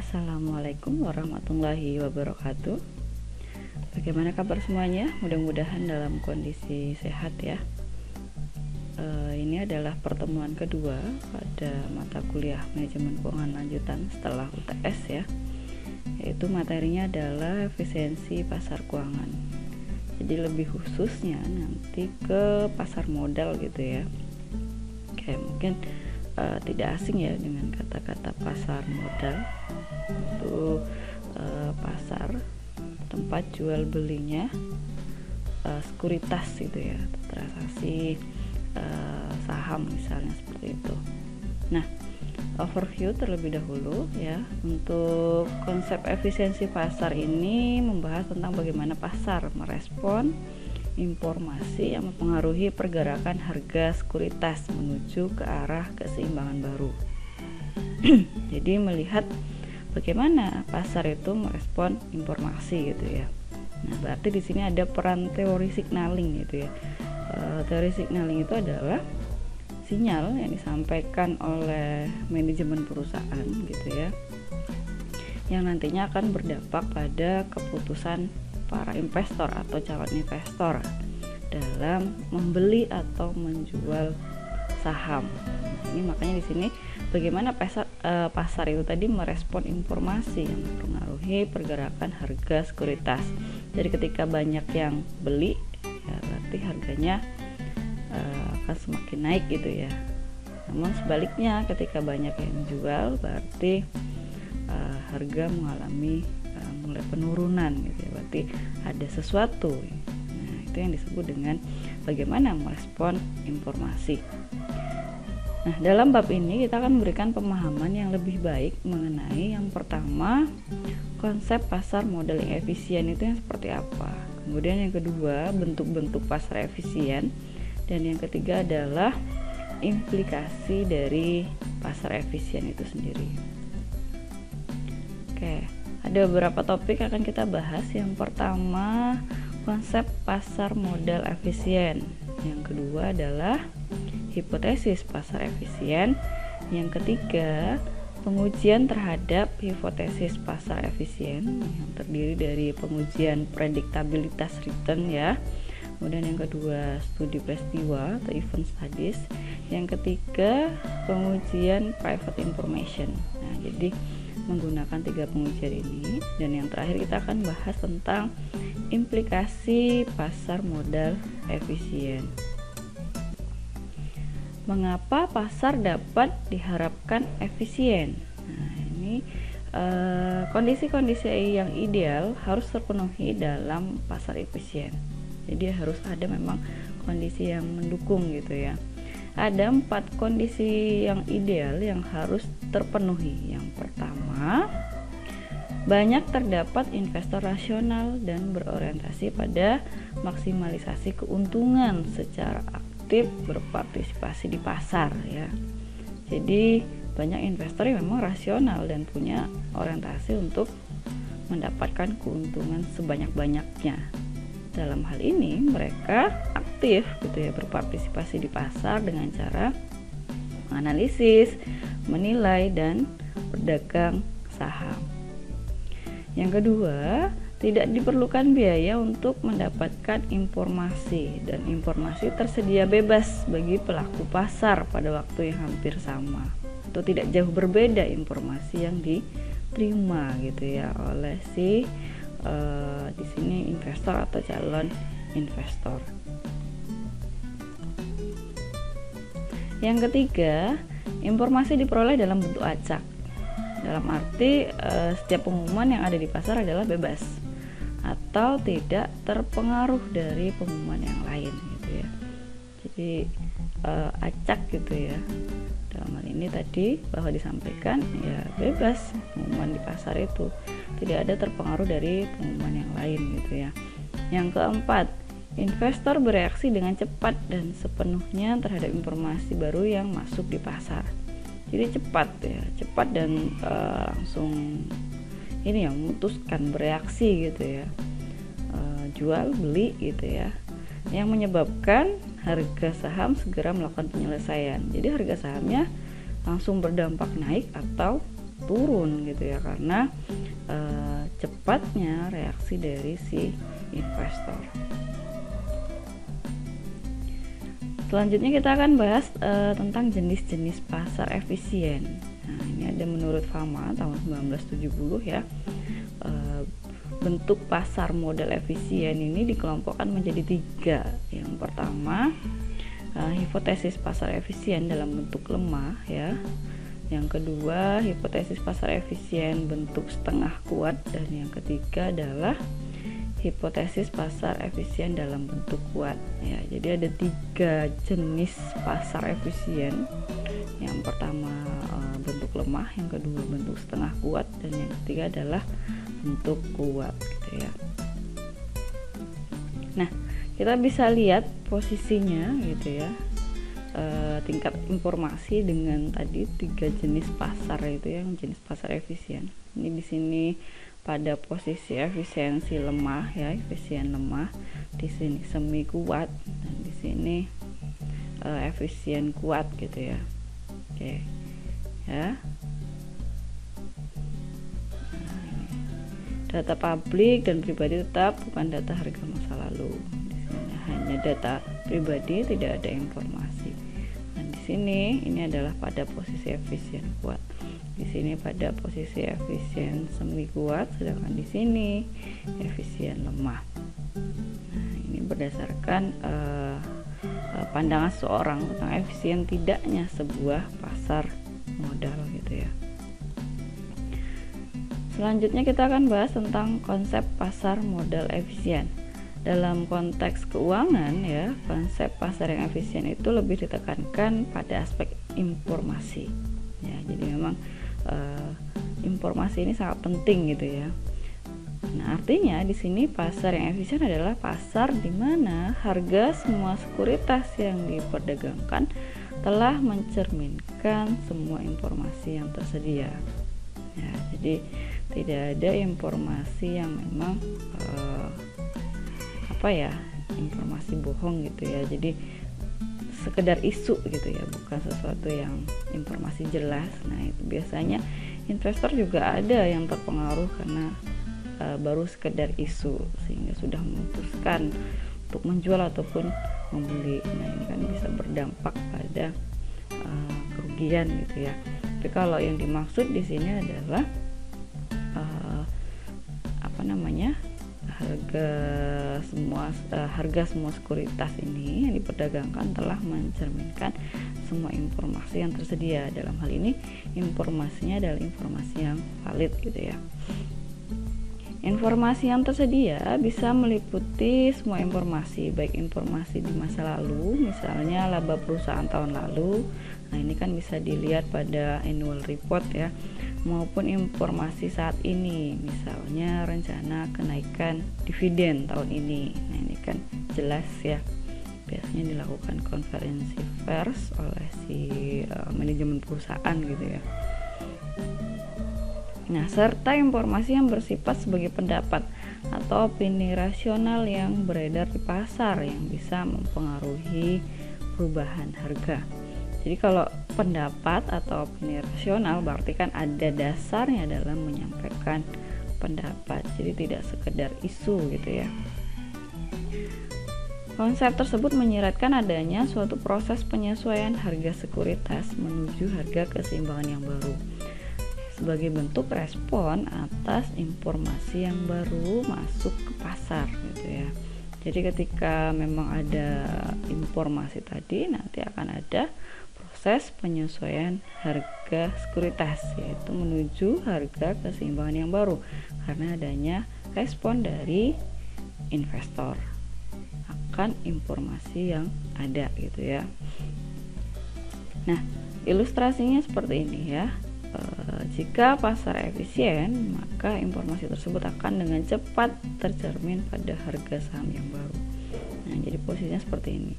Assalamualaikum warahmatullahi wabarakatuh. Bagaimana kabar semuanya? Mudah-mudahan dalam kondisi sehat ya. Ini adalah pertemuan kedua pada mata kuliah manajemen keuangan lanjutan setelah UTS ya. Yaitu materinya adalah efisiensi pasar keuangan. Jadi lebih khususnya nanti ke pasar modal gitu ya. Kayak mungkin tidak asing ya dengan kata-kata pasar modal. Itu pasar tempat jual belinya sekuritas gitu ya, transaksi saham misalnya seperti itu. Nah, overview terlebih dahulu ya. Untuk konsep efisiensi pasar ini membahas tentang bagaimana pasar merespon informasi yang mempengaruhi pergerakan harga sekuritas menuju ke arah keseimbangan baru. Jadi melihat bagaimana pasar itu merespon informasi gitu ya. Nah, berarti di sini ada peran teori signaling gitu ya. Teori signaling itu adalah sinyal yang disampaikan oleh manajemen perusahaan gitu ya, yang nantinya akan berdampak pada keputusan para investor atau calon investor dalam membeli atau menjual saham. Ini makanya di sini bagaimana pasar itu tadi merespon informasi yang mempengaruhi pergerakan harga sekuritas. Jadi ketika banyak yang beli, ya berarti harganya akan semakin naik gitu ya. Namun sebaliknya ketika banyak yang jual, berarti harga mengalami mulai penurunan gitu ya. Berarti ada sesuatu. Nah, itu yang disebut dengan bagaimana merespon informasi. Nah, dalam bab ini kita akan memberikan pemahaman yang lebih baik mengenai yang pertama, konsep pasar modal yang efisien itu yang seperti apa. Kemudian yang kedua, bentuk-bentuk pasar efisien. Dan yang ketiga adalah implikasi dari pasar efisien itu sendiri. Oke, ada beberapa topik yang akan kita bahas. Yang pertama, konsep pasar modal efisien. Yang kedua adalah hipotesis pasar efisien. Yang ketiga, pengujian terhadap hipotesis pasar efisien yang terdiri dari pengujian prediktabilitas return ya. Kemudian yang kedua, studi peristiwa atau event studies. Yang ketiga, pengujian private information. Nah, jadi menggunakan 3 pengujian ini. Dan yang terakhir kita akan bahas tentang implikasi pasar modal efisien. Mengapa pasar dapat diharapkan efisien? Nah, ini kondisi-kondisi yang ideal harus terpenuhi dalam pasar efisien. Jadi harus ada memang kondisi yang mendukung gitu ya. Ada 4 kondisi yang ideal yang harus terpenuhi. Yang pertama, banyak terdapat investor rasional dan berorientasi pada maksimalisasi keuntungan secara aktif berpartisipasi di pasar ya. Jadi banyak investor yang memang rasional dan punya orientasi untuk mendapatkan keuntungan sebanyak-banyaknya. Dalam hal ini mereka aktif gitu ya, berpartisipasi di pasar dengan cara menganalisis, menilai dan berdagang saham. Yang kedua, tidak diperlukan biaya untuk mendapatkan informasi, dan informasi tersedia bebas bagi pelaku pasar pada waktu yang hampir sama atau tidak jauh berbeda informasi yang diterima gitu ya oleh si di sini investor atau calon investor. Yang ketiga, informasi diperoleh dalam bentuk acak. Dalam arti setiap pengumuman yang ada di pasar adalah bebas atau tidak terpengaruh dari pengumuman yang lain gitu ya. Jadi acak gitu ya. Dalam hal ini tadi bahwa disampaikan ya bebas pengumuman di pasar itu, tidak ada terpengaruh dari pengumuman yang lain gitu ya. Yang keempat, investor bereaksi dengan cepat dan sepenuhnya terhadap informasi baru yang masuk di pasar. Jadi cepat ya, cepat dan langsung ini yang memutuskan, bereaksi gitu ya, jual beli gitu ya, yang menyebabkan harga saham segera melakukan penyelesaian. Jadi harga sahamnya langsung berdampak naik atau turun gitu ya, karena cepatnya reaksi dari si investor. Selanjutnya kita akan bahas tentang jenis-jenis pasar efisien. Nah, ini ada menurut Fama tahun 1970 ya. Bentuk pasar modal efisien ini dikelompokkan menjadi 3. Yang pertama, hipotesis pasar efisien dalam bentuk lemah ya. Yang kedua, hipotesis pasar efisien bentuk setengah kuat, dan yang ketiga adalah hipotesis pasar efisien dalam bentuk kuat ya. Jadi ada 3 jenis pasar efisien. Yang pertama bentuk lemah, yang kedua bentuk setengah kuat, dan yang ketiga adalah bentuk kuat gitu ya. Nah, kita bisa lihat posisinya gitu ya, tingkat informasi dengan tadi 3 jenis pasar itu yang jenis pasar efisien. Ini di sini pada posisi efisiensi lemah ya, efisien lemah. Di sini semi kuat, dan di sini efisien kuat gitu ya. Oke ya. Nah, ini data publik dan pribadi tetap, bukan data harga masa lalu. Di sini hanya data pribadi, tidak ada informasi. Nah, di sini ini adalah pada posisi efisien kuat. Di sini pada posisi efisien semi kuat, sedangkan di sini efisien lemah. Nah, ini berdasarkan pandangan seorang tentang efisien tidaknya sebuah pasar modal gitu ya. Selanjutnya kita akan bahas tentang konsep pasar modal efisien. Dalam konteks keuangan ya, konsep pasar yang efisien itu lebih ditekankan pada aspek informasi. Ya, jadi memang informasi ini sangat penting gitu ya. Nah, artinya di sini pasar yang efisien adalah pasar di mana harga semua sekuritas yang diperdagangkan telah mencerminkan semua informasi yang tersedia. Ya, jadi tidak ada informasi yang memang informasi bohong gitu ya. Jadi sekedar isu gitu ya, bukan sesuatu yang informasi jelas. Nah, itu biasanya investor juga ada yang terpengaruh karena baru sekedar isu sehingga sudah memutuskan untuk menjual ataupun membeli. Nah, ini kan bisa berdampak pada kerugian gitu ya. Tapi kalau yang dimaksud di sini adalah harga semua sekuritas ini yang diperdagangkan telah mencerminkan semua informasi yang tersedia. Dalam hal ini informasinya adalah informasi yang valid gitu ya. Informasi yang tersedia bisa meliputi semua informasi, baik informasi di masa lalu, misalnya laba perusahaan tahun lalu. Nah, ini kan bisa dilihat pada annual report ya, maupun informasi saat ini, misalnya rencana kenaikan dividen tahun ini. Nah, ini kan jelas ya, biasanya dilakukan konferensi pers oleh si manajemen perusahaan gitu ya. Nah, serta informasi yang bersifat sebagai pendapat atau opini rasional yang beredar di pasar yang bisa mempengaruhi perubahan harga. Jadi kalau pendapat atau opini rasional berarti kan ada dasarnya dalam menyampaikan pendapat. Jadi tidak sekedar isu gitu ya. Konsep tersebut menyiratkan adanya suatu proses penyesuaian harga sekuritas menuju harga keseimbangan yang baru, sebagai bentuk respon atas informasi yang baru masuk ke pasar gitu ya. Jadi ketika memang ada informasi tadi, nanti akan ada proses penyesuaian harga sekuritas, yaitu menuju harga keseimbangan yang baru karena adanya respon dari investor akan informasi yang ada gitu ya. Nah, ilustrasinya seperti ini ya. Jika pasar efisien, maka informasi tersebut akan dengan cepat tercermin pada harga saham yang baru. Nah, jadi posisinya seperti ini.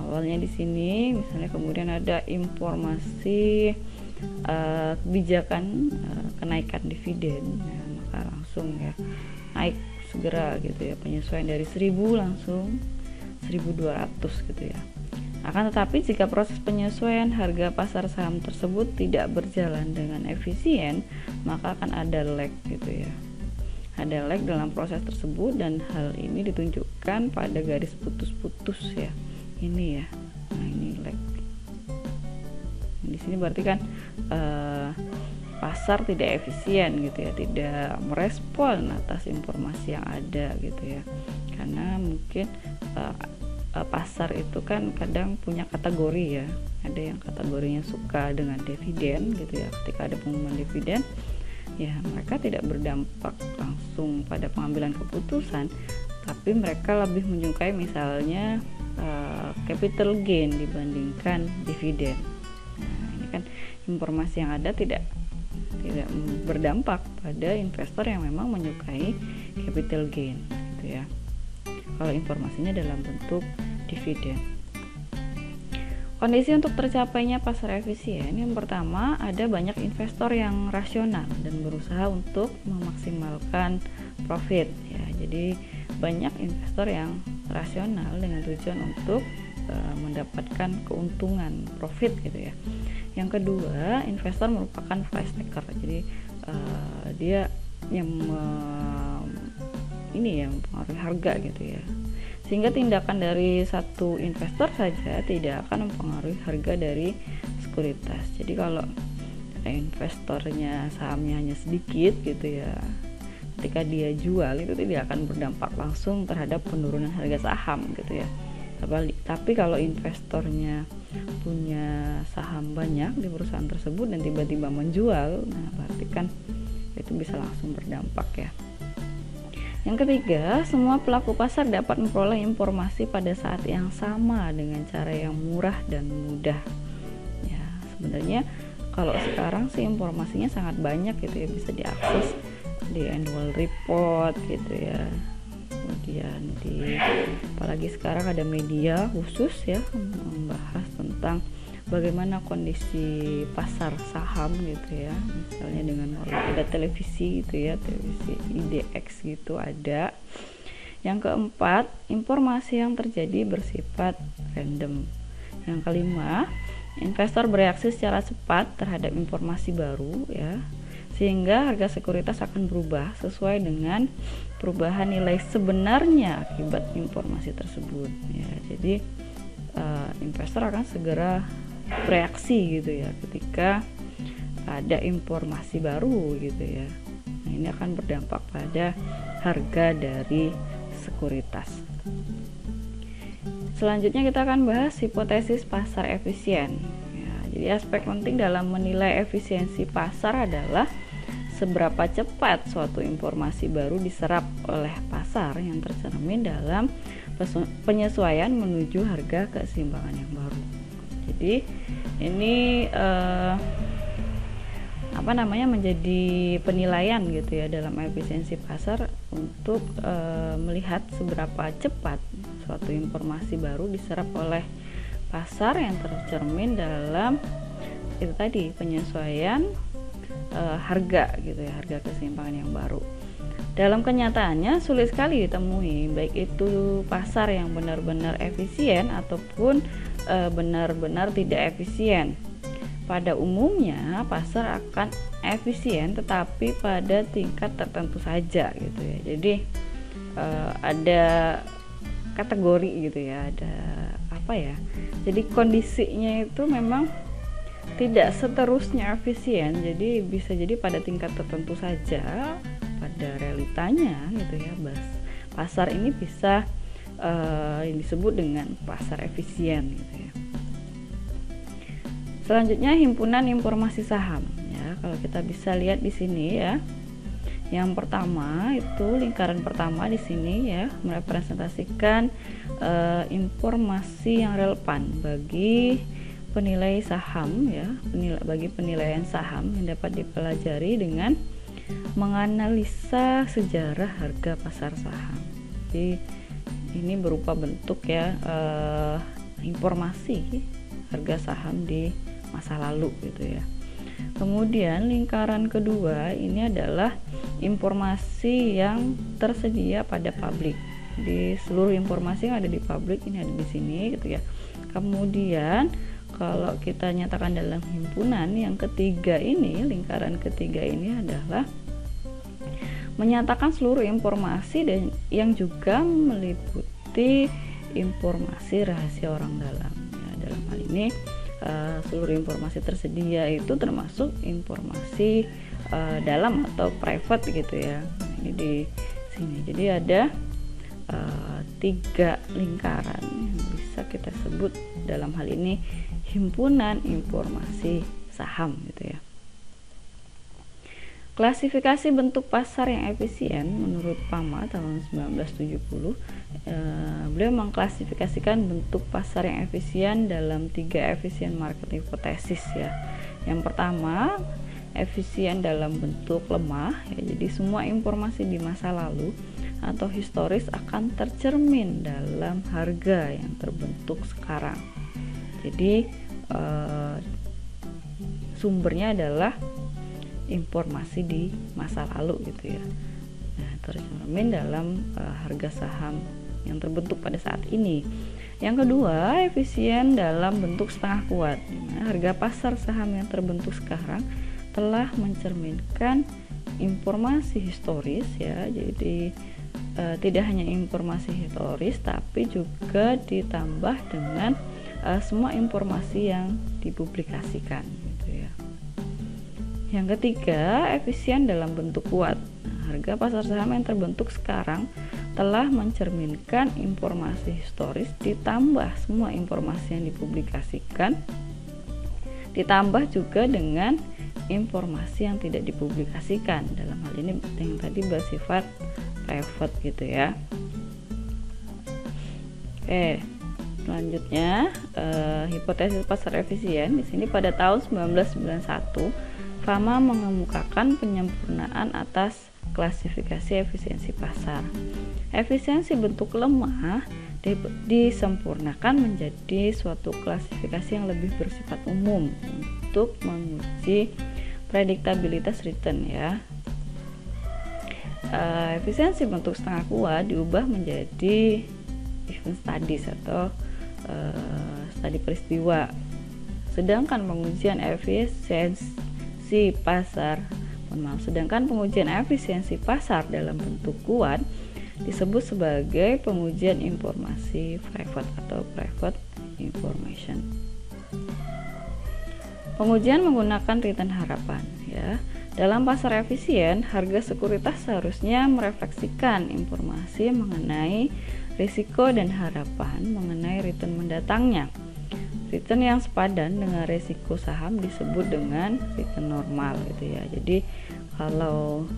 Awalnya di sini, misalnya kemudian ada informasi kebijakan kenaikan dividen, nah, maka langsung ya naik segera gitu ya, penyesuaian dari 1000 langsung 1200 gitu ya. Akan tetapi jika proses penyesuaian harga pasar saham tersebut tidak berjalan dengan efisien, maka akan ada lag gitu ya. Ada lag dalam proses tersebut, dan hal ini ditunjukkan pada garis putus-putus ya. Ini ya. Nah, ini lag. Di sini berarti kan pasar tidak efisien gitu ya, tidak merespon atas informasi yang ada gitu ya. Karena mungkin pasar itu kan kadang punya kategori ya, ada yang kategorinya suka dengan dividen gitu ya. Ketika ada pengumuman dividen ya, mereka tidak berdampak langsung pada pengambilan keputusan, tapi mereka lebih menyukai misalnya capital gain dibandingkan dividen. Nah, ini kan informasi yang ada tidak berdampak pada investor yang memang menyukai capital gain gitu ya, kalau informasinya dalam bentuk dividen. Kondisi untuk tercapainya pasar efisien, yang pertama ada banyak investor yang rasional dan berusaha untuk memaksimalkan profit ya. Jadi banyak investor yang rasional dengan tujuan untuk mendapatkan keuntungan profit gitu ya. Yang kedua, investor merupakan price taker. Jadi dia yang mempengaruhi harga gitu ya, sehingga tindakan dari satu investor saja tidak akan mempengaruhi harga dari sekuritas. Jadi kalau investornya sahamnya hanya sedikit gitu ya, ketika dia jual itu tidak akan berdampak langsung terhadap penurunan harga saham gitu ya. Tapi kalau investornya punya saham banyak di perusahaan tersebut dan tiba-tiba menjual, nah berarti kan itu bisa langsung berdampak ya. Yang ketiga, semua pelaku pasar dapat memperoleh informasi pada saat yang sama dengan cara yang murah dan mudah. Ya, sebenarnya kalau sekarang sih informasinya sangat banyak gitu ya, bisa diakses di annual report gitu ya. Kemudian apalagi sekarang ada media khusus ya membahas tentang bagaimana kondisi pasar saham gitu ya, misalnya dengan ada televisi gitu ya, televisi IDX gitu ada. Yang keempat, informasi yang terjadi bersifat random. Yang kelima, investor bereaksi secara cepat terhadap informasi baru ya, sehingga harga sekuritas akan berubah sesuai dengan perubahan nilai sebenarnya akibat informasi tersebut ya. Jadi investor akan segera bereaksi gitu ya ketika ada informasi baru gitu ya. Nah, ini akan berdampak pada harga dari sekuritas. Selanjutnya kita akan bahas hipotesis pasar efisien ya. Jadi aspek penting dalam menilai efisiensi pasar adalah seberapa cepat suatu informasi baru diserap oleh pasar yang tercermin dalam penyesuaian menuju harga keseimbangan yang baru. Jadi ini menjadi penilaian gitu ya dalam efisiensi pasar untuk melihat seberapa cepat suatu informasi baru diserap oleh pasar yang tercermin dalam itu tadi penyesuaian harga gitu ya, harga keseimbangan yang baru. Dalam kenyataannya sulit sekali ditemui baik itu pasar yang benar-benar efisien ataupun benar-benar tidak efisien. Pada umumnya pasar akan efisien tetapi pada tingkat tertentu saja gitu ya. Jadi ada kategori gitu ya, ada jadi kondisinya itu memang tidak seterusnya efisien, jadi bisa jadi pada tingkat tertentu saja pada realitanya gitu ya. Pasar ini bisa disebut dengan pasar efisien gitu ya. Selanjutnya himpunan informasi saham ya. Kalau kita bisa lihat di sini ya. Yang pertama itu lingkaran pertama di sini ya merepresentasikan informasi yang relevan bagi penilai saham ya, bagi penilaian saham yang dapat dipelajari dengan menganalisa sejarah harga pasar saham. Jadi ini berupa bentuk ya informasi harga saham di masa lalu gitu ya. Kemudian lingkaran kedua ini adalah informasi yang tersedia pada publik. Di seluruh informasi yang ada di publik ini ada di sini gitu ya. Kemudian kalau kita nyatakan dalam himpunan, yang ketiga ini, lingkaran ketiga ini adalah menyatakan seluruh informasi dan yang juga meliputi informasi rahasia orang dalam. Ya, dalam hal ini seluruh informasi tersedia itu termasuk informasi dalam atau private gitu ya. Nah, ini di sini. Jadi ada 3 lingkaran yang bisa kita sebut dalam hal ini himpunan informasi saham gitu ya. Klasifikasi bentuk pasar yang efisien menurut PAMA tahun 1970, beliau mengklasifikasikan bentuk pasar yang efisien dalam 3 efisien market hipotesis ya. Yang pertama, efisien dalam bentuk lemah ya, jadi semua informasi di masa lalu atau historis akan tercermin dalam harga yang terbentuk sekarang. Jadi sumbernya adalah informasi di masa lalu gitu ya. Nah, tercermin dalam harga saham yang terbentuk pada saat ini. Yang kedua, efisien dalam bentuk setengah kuat. Nah, harga pasar saham yang terbentuk sekarang telah mencerminkan informasi historis ya. Jadi tidak hanya informasi historis tapi juga ditambah dengan semua informasi yang dipublikasikan gitu ya. Yang ketiga, efisien dalam bentuk kuat. Nah, harga pasar saham yang terbentuk sekarang telah mencerminkan informasi historis ditambah semua informasi yang dipublikasikan, ditambah juga dengan informasi yang tidak dipublikasikan. Dalam hal ini yang tadi bersifat private gitu ya. Oke, selanjutnya hipotesis pasar efisien. Di sini pada tahun 1991 PAMA mengemukakan penyempurnaan atas klasifikasi efisiensi pasar. Efisiensi bentuk lemah disempurnakan menjadi suatu klasifikasi yang lebih bersifat umum untuk menguji prediktabilitas return ya. Efisiensi bentuk setengah kuat diubah menjadi event studies atau studi peristiwa. Sedangkan pengujian efisiensi pasar dalam bentuk kuat disebut sebagai pengujian informasi private atau private information. Pengujian menggunakan return harapan ya. Dalam pasar efisien, harga sekuritas seharusnya merefleksikan informasi mengenai risiko dan harapan mengenai return mendatangnya. Return yang sepadan dengan risiko saham disebut dengan return normal gitu ya. Jadi kalau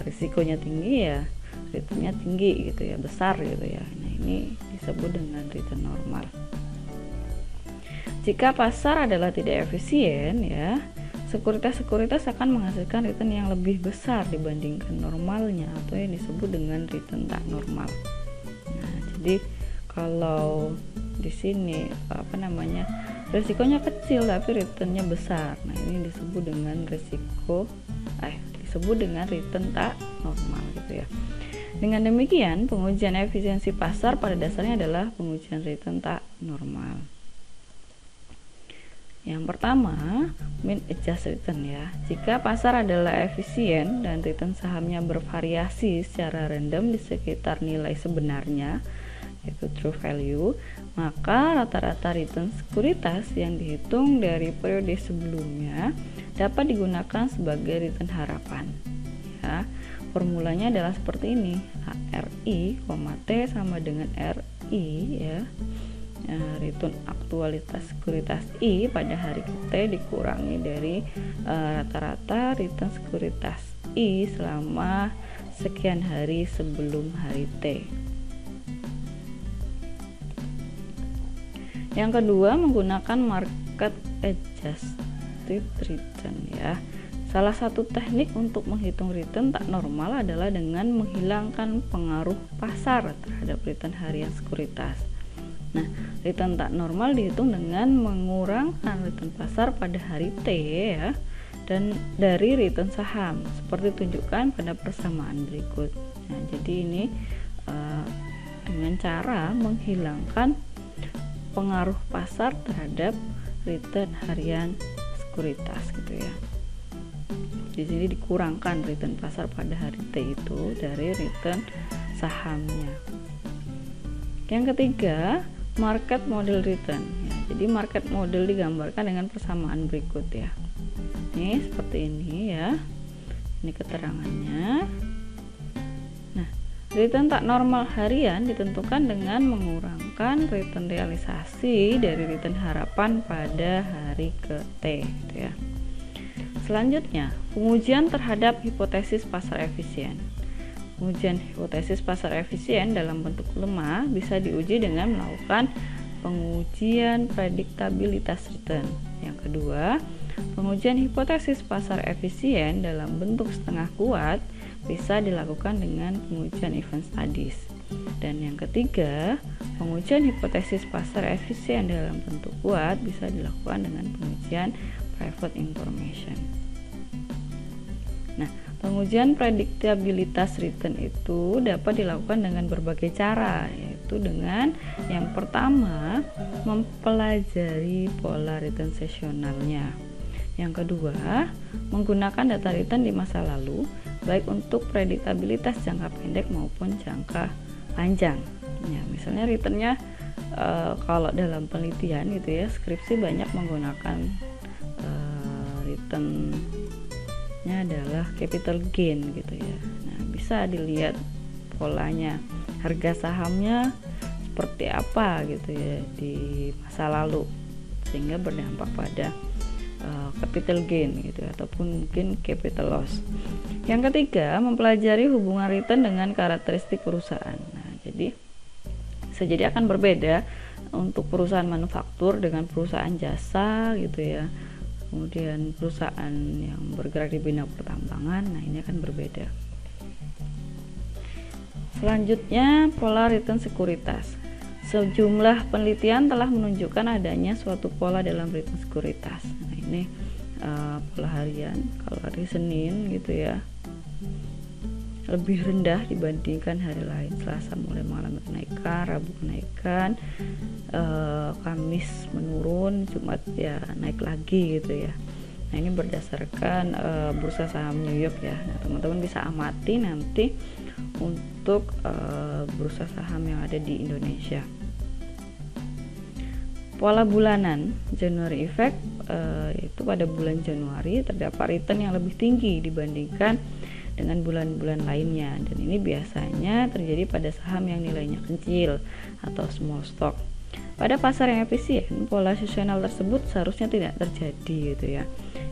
risikonya tinggi ya returnnya tinggi gitu ya, besar gitu ya. Nah, ini disebut dengan return normal. Jika pasar adalah tidak efisien ya, sekuritas-sekuritas akan menghasilkan return yang lebih besar dibandingkan normalnya atau yang disebut dengan return tak normal. Nah, jadi kalau di sini risikonya kecil tapi returnnya besar. Nah, ini disebut dengan disebut dengan return tak normal gitu ya. Dengan demikian, pengujian efisiensi pasar pada dasarnya adalah pengujian return tak normal. Yang pertama, mean adjust return ya. Jika pasar adalah efisien dan return sahamnya bervariasi secara random di sekitar nilai sebenarnya, yaitu true value, maka rata-rata return sekuritas yang dihitung dari periode sebelumnya dapat digunakan sebagai return harapan ya. Formulanya adalah seperti ini, RI, T sama dengan RI ya. Return aktualitas sekuritas I pada hari T dikurangi dari rata-rata return sekuritas I selama sekian hari sebelum hari T. Yang kedua, menggunakan market adjusted return ya. Salah satu teknik untuk menghitung return tak normal adalah dengan menghilangkan pengaruh pasar terhadap return harian sekuritas. Nah, return tak normal dihitung dengan mengurangkan return pasar pada hari T ya, dan dari return saham seperti tunjukkan pada persamaan berikut. Nah, jadi ini dengan cara menghilangkan pengaruh pasar terhadap return harian sekuritas gitu ya. Di sini dikurangkan return pasar pada hari T itu dari return sahamnya. Yang ketiga, market model return ya. Jadi market model digambarkan dengan persamaan berikut ya. Ini seperti ini ya. Ini keterangannya. Nah, return tak normal harian ditentukan dengan mengurangkan return realisasi dari return harapan pada hari ke T gitu ya. Selanjutnya, pengujian terhadap hipotesis pasar efisien. Pengujian hipotesis pasar efisien dalam bentuk lemah bisa diuji dengan melakukan pengujian prediktabilitas return. Yang kedua, pengujian hipotesis pasar efisien dalam bentuk setengah kuat bisa dilakukan dengan pengujian event studies. Dan yang ketiga, pengujian hipotesis pasar efisien dalam bentuk kuat bisa dilakukan dengan pengujian private information. Nah, pengujian prediktabilitas return itu dapat dilakukan dengan berbagai cara, yaitu dengan yang pertama, mempelajari pola return sesionalnya. Yang kedua, menggunakan data return di masa lalu, baik untuk prediktabilitas jangka pendek maupun jangka panjang. Ya, misalnya returnnya kalau dalam penelitian gitu ya, skripsi banyak menggunakan returnnya adalah capital gain gitu ya. Nah, bisa dilihat polanya, harga sahamnya seperti apa gitu ya di masa lalu, sehingga berdampak pada capital gain gitu ataupun mungkin capital loss. Yang ketiga, mempelajari hubungan return dengan karakteristik perusahaan. Nah, jadi bisa jadi akan berbeda untuk perusahaan manufaktur dengan perusahaan jasa gitu ya. Kemudian perusahaan yang bergerak di bidang pertambangan, nah ini akan berbeda. Selanjutnya, pola return sekuritas. Sejumlah penelitian telah menunjukkan adanya suatu pola dalam return sekuritas. Nah, ini pola harian. Kalau hari Senin gitu ya, lebih rendah dibandingkan hari lain. Selasa mulai mengalami kenaikan, Rabu kenaikan, Kamis menurun, Jumat ya naik lagi gitu ya. Nah, ini berdasarkan bursa saham New York ya. Nah, teman-teman bisa amati nanti untuk bursa saham yang ada di Indonesia. Pola bulanan January effect, yaitu pada bulan Januari terdapat return yang lebih tinggi dibandingkan dengan bulan-bulan lainnya, dan ini biasanya terjadi pada saham yang nilainya kecil atau small stock. Pada pasar yang efisien, pola seasonal tersebut seharusnya tidak terjadi gitu ya.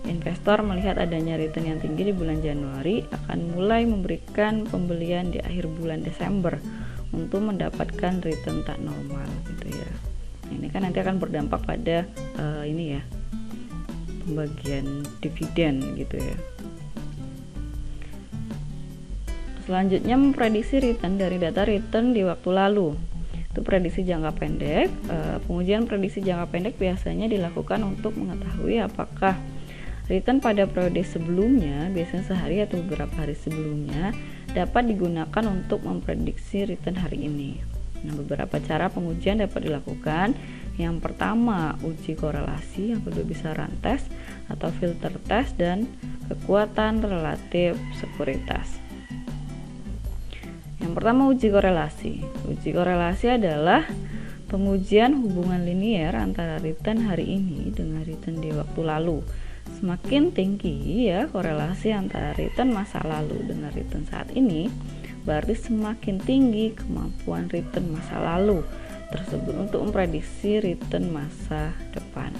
Investor melihat adanya return yang tinggi di bulan Januari akan mulai memberikan pembelian di akhir bulan Desember untuk mendapatkan return tak normal gitu ya. Nah, ini kan nanti akan berdampak pada ini ya, pembagian dividen gitu ya. Selanjutnya, memprediksi return dari data return di waktu lalu. Itu prediksi jangka pendek. Pengujian prediksi jangka pendek biasanya dilakukan untuk mengetahui apakah return pada periode sebelumnya, biasanya sehari atau beberapa hari sebelumnya, dapat digunakan untuk memprediksi return hari ini. Nah, beberapa cara pengujian dapat dilakukan. Yang pertama, uji korelasi. Yang kedua, bisa run test atau filter test, dan kekuatan relatif sekuritas. Yang pertama, uji korelasi. Uji korelasi adalah pengujian hubungan linier antara return hari ini dengan return di waktu lalu. Semakin tinggi ya korelasi antara return masa lalu dengan return saat ini, berarti semakin tinggi kemampuan return masa lalu tersebut untuk memprediksi return masa depan.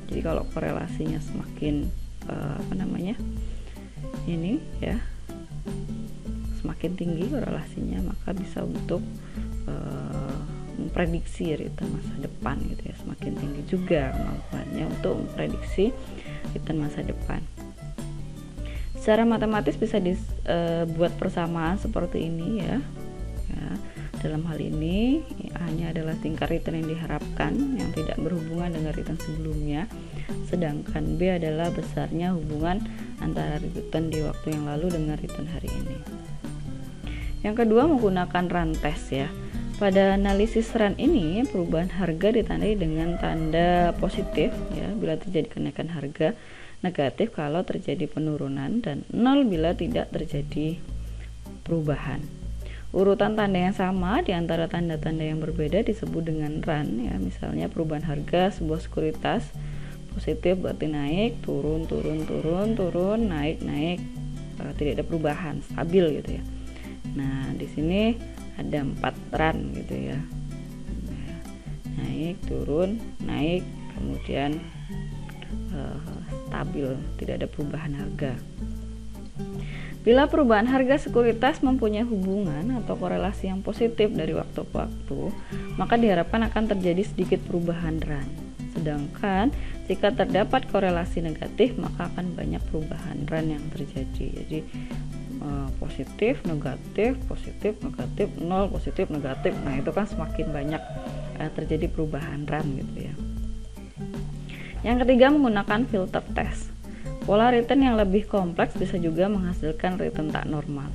Jadi kalau korelasinya semakin ini ya, semakin tinggi korelasinya, maka bisa untuk memprediksi return masa depan gitu ya. Semakin tinggi juga kemampuannya untuk memprediksi return masa depan. Secara matematis bisa dibuat persamaan seperti ini ya. Dalam hal ini A-nya adalah tingkat return yang diharapkan yang tidak berhubungan dengan return sebelumnya, sedangkan B adalah besarnya hubungan antara return di waktu yang lalu dengan return hari ini. Yang kedua, menggunakan run test ya. Pada analisis run ini, perubahan harga ditandai dengan tanda positif ya bila terjadi kenaikan harga, negatif kalau terjadi penurunan, dan 0 bila tidak terjadi perubahan. Urutan tanda yang sama di antara tanda-tanda yang berbeda disebut dengan run ya. Misalnya perubahan harga sebuah sekuritas, positif berarti naik, turun, naik, tidak ada perubahan, stabil gitu ya. Nah, di sini ada 4 run gitu ya. Naik, turun, naik, kemudian stabil, tidak ada perubahan harga. Bila perubahan harga sekuritas mempunyai hubungan atau korelasi yang positif dari waktu ke waktu, maka diharapkan akan terjadi sedikit perubahan run. Sedangkan jika terdapat korelasi negatif, maka akan banyak perubahan run yang terjadi. Jadi positif, negatif, 0, positif, negatif. Nah, itu kan semakin banyak terjadi perubahan run gitu ya. Yang ketiga, menggunakan filter test. Pola return yang lebih kompleks bisa juga menghasilkan return tak normal.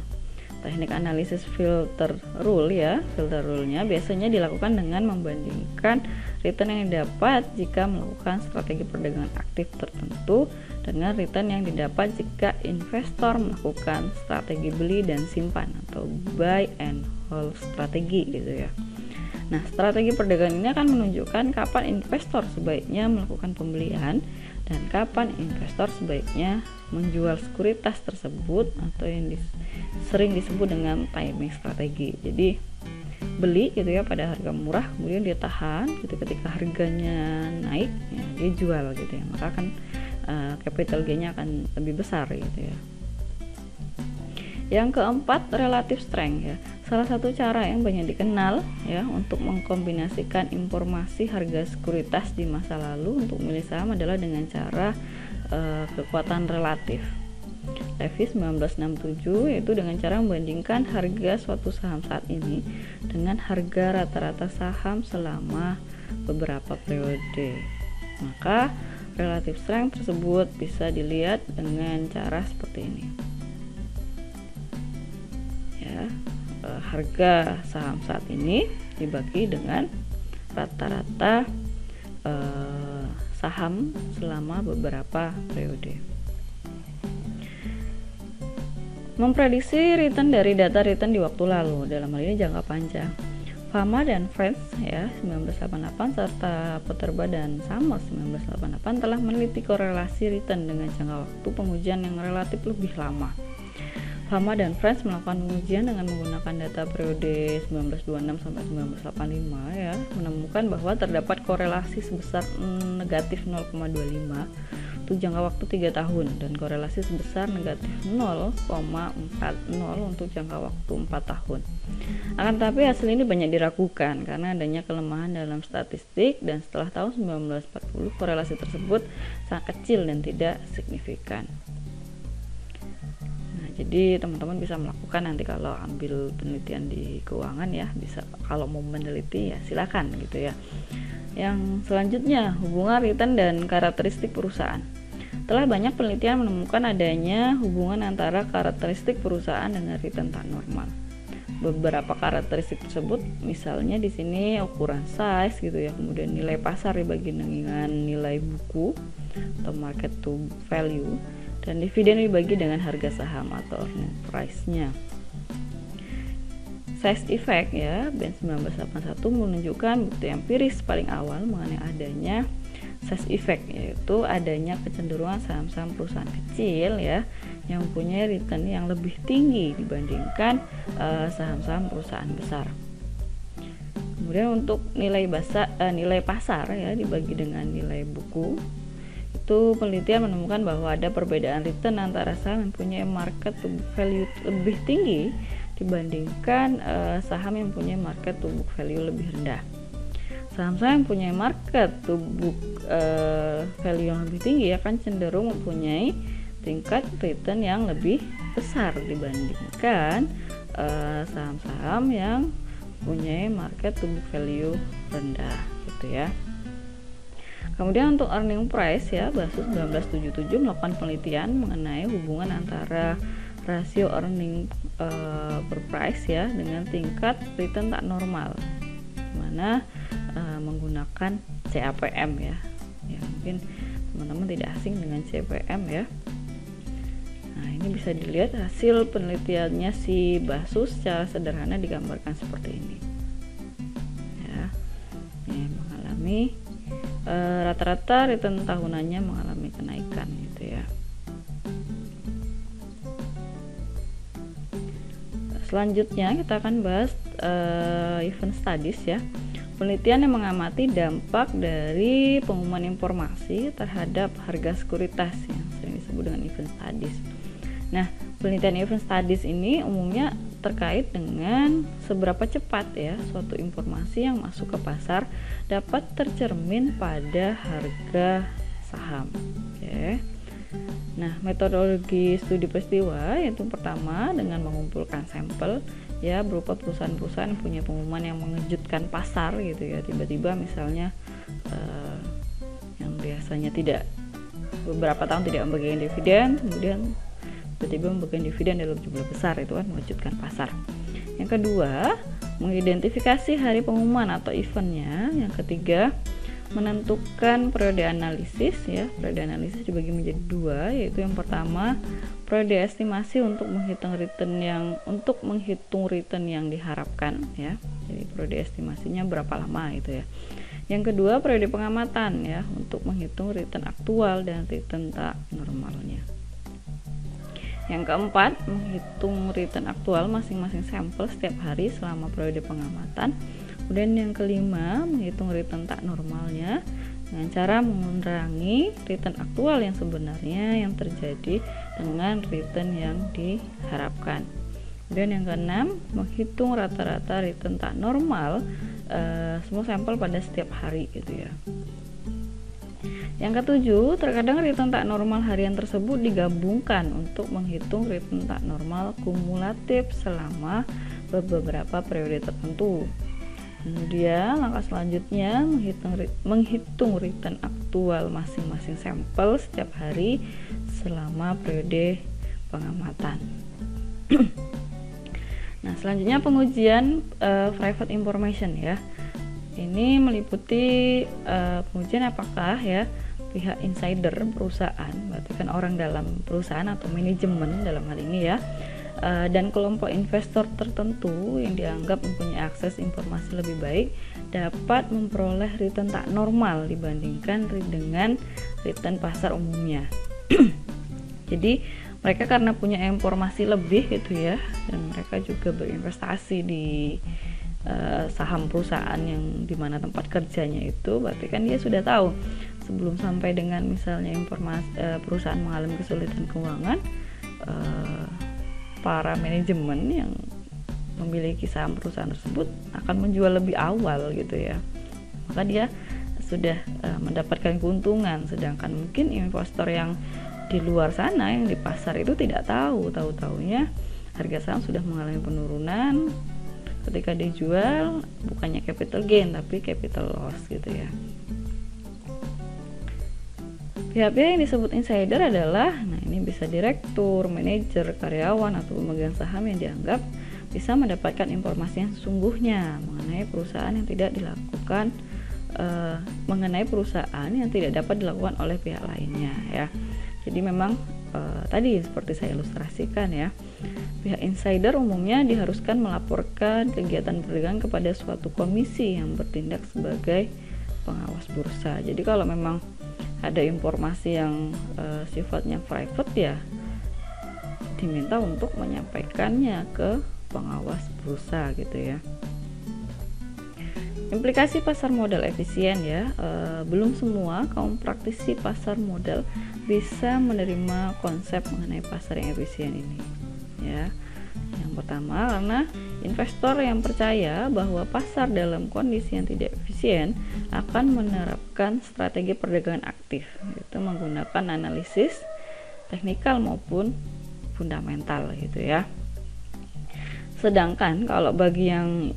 Teknik analisis filter rule ya, filter rule-nya biasanya dilakukan dengan membandingkan return yang didapat jika melakukan strategi perdagangan aktif tertentu dengan return yang didapat jika investor melakukan strategi beli dan simpan atau buy and hold strategi gitu ya. Nah, strategi perdagangan ini akan menunjukkan kapan investor sebaiknya melakukan pembelian dan kapan investor sebaiknya menjual sekuritas tersebut atau yang sering disebut dengan timing strategi. Jadi beli gitu ya pada harga murah, kemudian dia tahan gitu, ketika harganya naik ya, dia jual gitu ya, maka akan capital gain-nya akan lebih besar gitu ya. Yang keempat, relative strength ya. Salah satu cara yang banyak dikenal ya untuk mengkombinasikan informasi harga sekuritas di masa lalu untuk memilih saham adalah dengan cara kekuatan relatif. Levy 1967 yaitu dengan cara membandingkan harga suatu saham saat ini dengan harga rata-rata saham selama beberapa periode. Maka relative strength tersebut bisa dilihat dengan cara seperti ini. Ya, harga saham saat ini dibagi dengan rata-rata saham selama beberapa periode. Memprediksi return dari data return di waktu lalu, dalam hal ini jangka panjang. Fama dan Friends ya 1988 serta Peterba dan Summers 1988 telah meneliti korelasi return dengan jangka waktu pengujian yang relatif lebih lama. Fama dan Friends melakukan pengujian dengan menggunakan data periode 1926 sampai 1985 ya, menemukan bahwa terdapat korelasi sebesar negatif 0,25 untuk jangka waktu 3 tahun dan korelasi sebesar negatif 0,40 untuk jangka waktu 4 tahun. Akan tetapi hasil ini banyak diragukan karena adanya kelemahan dalam statistik dan setelah tahun 1940 korelasi tersebut sangat kecil dan tidak signifikan. Nah, jadi teman-teman bisa melakukan nanti kalau ambil penelitian di keuangan ya, bisa kalau mau meneliti ya silakan gitu ya. Yang selanjutnya, hubungan return dan karakteristik perusahaan. Telah banyak penelitian menemukan adanya hubungan antara karakteristik perusahaan dengan return tak normal. Beberapa karakteristik tersebut, misalnya di sini ukuran size gitu ya, kemudian nilai pasar dibagi dengan nilai buku atau market to value, dan dividen dibagi dengan harga saham atau earning price-nya. Size effect ya, BEN 1981 menunjukkan bukti empiris paling awal mengenai adanya size effect, yaitu adanya kecenderungan saham-saham perusahaan kecil ya yang mempunyai return yang lebih tinggi dibandingkan saham-saham perusahaan besar. Kemudian untuk nilai pasar ya dibagi dengan nilai buku, itu penelitian menemukan bahwa ada perbedaan return antara saham yang mempunyai market to book value lebih tinggi dibandingkan saham yang mempunyai market to book value lebih rendah. Saham-saham yang punya market to book value yang lebih tinggi akan cenderung mempunyai tingkat return yang lebih besar dibandingkan saham-saham yang punya market to book value rendah gitu ya. Kemudian untuk earning price ya, Basus 1977 melakukan penelitian mengenai hubungan antara rasio earning berprice ya dengan tingkat return tak normal, mana menggunakan CAPM ya. Ya mungkin teman-teman tidak asing dengan CAPM ya. Nah, ini bisa dilihat hasil penelitiannya si Basu secara sederhana digambarkan seperti ini. Ya, ini mengalami rata-rata return tahunannya mengalami kenaikan gitu ya. Selanjutnya kita akan bahas event studies ya. Penelitian yang mengamati dampak dari pengumuman informasi terhadap harga sekuritas yang sering disebut dengan event studies. Nah, penelitian event studies ini umumnya terkait dengan seberapa cepat ya suatu informasi yang masuk ke pasar dapat tercermin pada harga saham. Oke. Nah, metodologi studi peristiwa yaitu pertama dengan mengumpulkan sampel ya berupa perusahaan-perusahaan yang punya pengumuman yang mengejutkan pasar gitu ya. Tiba-tiba misalnya yang biasanya tidak beberapa tahun tidak membagikan dividen, kemudian tiba-tiba membagikan dividen dalam jumlah besar, itu kan mengejutkan pasar. Yang kedua, mengidentifikasi hari pengumuman atau eventnya. Yang ketiga, menentukan periode analisis ya. Periode analisis dibagi menjadi dua, yaitu yang pertama periode estimasi untuk menghitung return yang diharapkan ya. Jadi periode estimasinya berapa lama itu ya. Yang kedua, periode pengamatan ya untuk menghitung return aktual dan return tak normalnya. Yang keempat, menghitung return aktual masing-masing sampel setiap hari selama periode pengamatan. Kemudian yang kelima, menghitung return tak normalnya dengan cara mengurangi return aktual yang sebenarnya yang terjadi dengan return yang diharapkan. Kemudian yang keenam, menghitung rata-rata return tak normal semua sampel pada setiap hari gitu ya. Yang ketujuh, terkadang return tak normal harian tersebut digabungkan untuk menghitung return tak normal kumulatif selama beberapa periode tertentu. Kemudian langkah selanjutnya menghitung return aktual masing-masing sampel setiap hari selama periode pengamatan. Nah, selanjutnya pengujian private information ya. Ini meliputi pengujian apakah ya pihak insider perusahaan, berarti kan orang dalam perusahaan atau manajemen dalam hal ini ya, dan kelompok investor tertentu yang dianggap mempunyai akses informasi lebih baik dapat memperoleh return tak normal dibandingkan dengan return pasar umumnya. Jadi mereka karena punya informasi lebih gitu ya, dan mereka juga berinvestasi di saham perusahaan yang dimana tempat kerjanya itu, berarti kan dia sudah tahu sebelum sampai dengan misalnya informasi perusahaan mengalami kesulitan keuangan, para manajemen yang memiliki saham perusahaan tersebut akan menjual lebih awal gitu ya, maka dia sudah mendapatkan keuntungan. Sedangkan mungkin investor yang di luar sana yang di pasar itu tidak tahu-taunya harga saham sudah mengalami penurunan, ketika dijual bukannya capital gain tapi capital loss gitu ya. Pihak-pihak yang disebut insider adalah, nah ini bisa direktur, manajer, karyawan, atau pemegang saham yang dianggap bisa mendapatkan informasi yang sesungguhnya mengenai perusahaan yang tidak dapat dilakukan oleh pihak lainnya ya. Jadi memang tadi seperti saya ilustrasikan ya, pihak insider umumnya diharuskan melaporkan kegiatan perdagangan kepada suatu komisi yang bertindak sebagai pengawas bursa. Jadi kalau memang ada informasi yang sifatnya private ya diminta untuk menyampaikannya ke pengawas bursa gitu ya. Implikasi pasar modal efisien ya, belum semua kaum praktisi pasar modal bisa menerima konsep mengenai pasar yang efisien ini ya. Yang pertama, karena investor yang percaya bahwa pasar dalam kondisi yang tidak efisien akan menerapkan strategi perdagangan aktif, yaitu menggunakan analisis teknikal maupun fundamental gitu ya. Sedangkan kalau bagi yang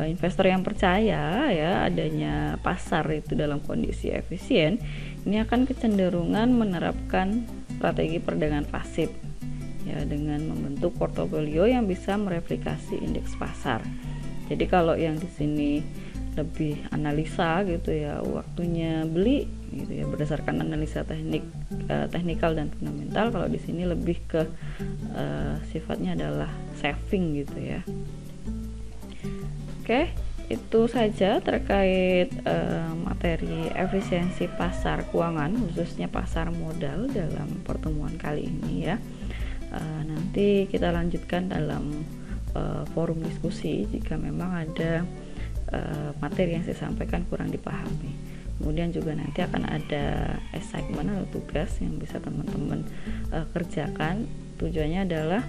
investor yang percaya ya adanya pasar itu dalam kondisi efisien, ini akan kecenderungan menerapkan strategi perdagangan pasif ya, dengan membentuk portofolio yang bisa mereplikasi indeks pasar. Jadi kalau yang di sini lebih analisa gitu ya, waktunya beli gitu ya, berdasarkan analisa teknikal dan fundamental. Kalau di sini lebih ke sifatnya adalah saving gitu ya. Oke, itu saja terkait materi efisiensi pasar keuangan, khususnya pasar modal dalam pertemuan kali ini ya. Nanti kita lanjutkan dalam forum diskusi jika memang ada materi yang saya sampaikan kurang dipahami. Kemudian juga nanti akan ada assignment atau tugas yang bisa teman-teman kerjakan. Tujuannya adalah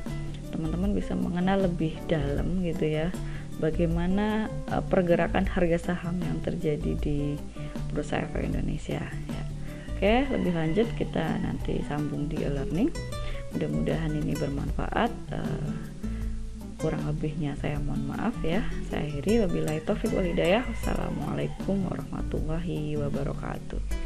teman-teman bisa mengenal lebih dalam gitu ya, bagaimana pergerakan harga saham yang terjadi di Bursa Efek Indonesia ya. Oke, lebih lanjut kita nanti sambung di e-learning. Mudah-mudahan ini bermanfaat. Kurang lebihnya saya mohon maaf ya. Saya akhiri, wabillahi taufiq wal hidayah. Wassalamualaikum warahmatullahi wabarakatuh.